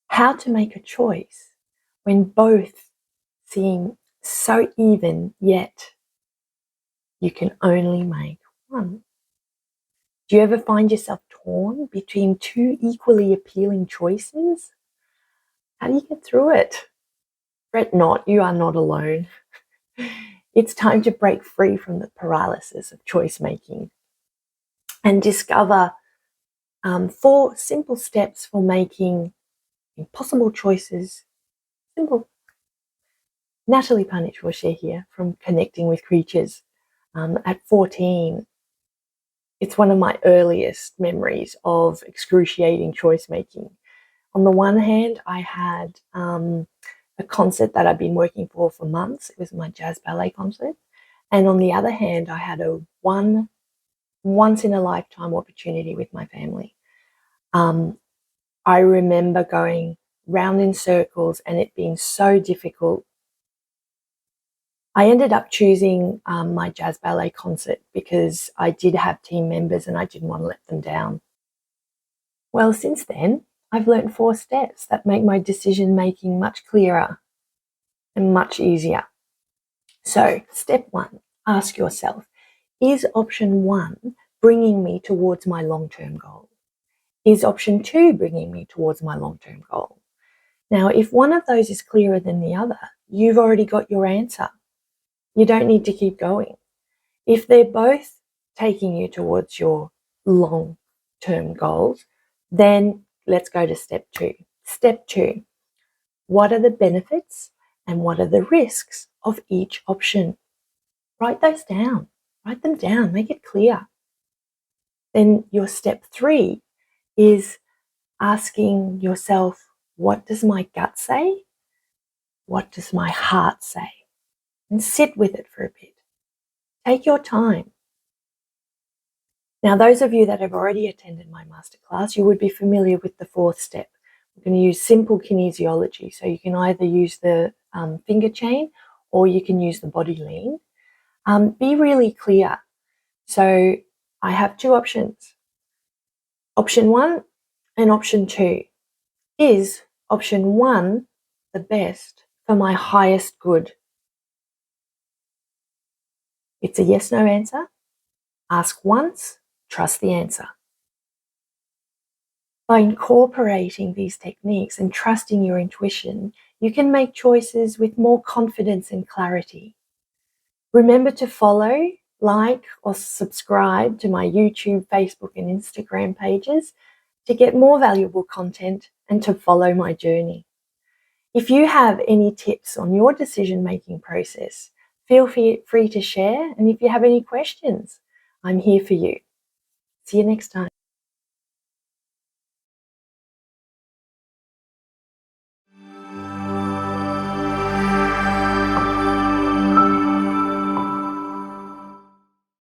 How to make a choice when both seem so even, yet you can only make one. Do you ever find yourself torn between two equally appealing choices? How do you get through it? Fret not, you are not alone. It's time to break free from the paralysis of choice making and discover 4 simple steps for making impossible choices simple. Nathalie here from Connecting with Creatures. At 14, it's one of my earliest memories of excruciating choice making. On the one hand, I had a concert that I'd been working for months. It was my jazz ballet concert. And on the other hand, I had a once in a lifetime opportunity with my family. I remember going round in circles and it being so difficult. I ended up choosing my jazz ballet concert because I did have team members and I didn't want to let them down. Well, since then, I've learned 4 steps that make my decision making much clearer and much easier. So, step 1, ask yourself, is option 1 bringing me towards my long-term goal? Is option 2 bringing me towards my long-term goal? Now, if one of those is clearer than the other, you've already got your answer. You don't need to keep going. If they're both taking you towards your long-term goals, then let's go to step 2. Step 2, what are the benefits and what are the risks of each option? Write those down. Write them down. Make it clear. Then your step 3 is asking yourself, what does my gut say? What does my heart say? And sit with it for a bit. Take your time. Now, those of you that have already attended my masterclass, you would be familiar with the 4th step. We're going to use simple kinesiology. So you can either use the finger chain or you can use the body lean. Be really clear. So I have 2 options. Option 1 and option 2. Is option 1 the best for my highest good? It's a yes/no answer. Ask once, trust the answer. By incorporating these techniques and trusting your intuition, you can make choices with more confidence and clarity. Remember to follow, like, or subscribe to my YouTube, Facebook, and Instagram pages to get more valuable content and to follow my journey. If you have any tips on your decision-making process, feel free to share. And if you have any questions, I'm here for you. See you next time.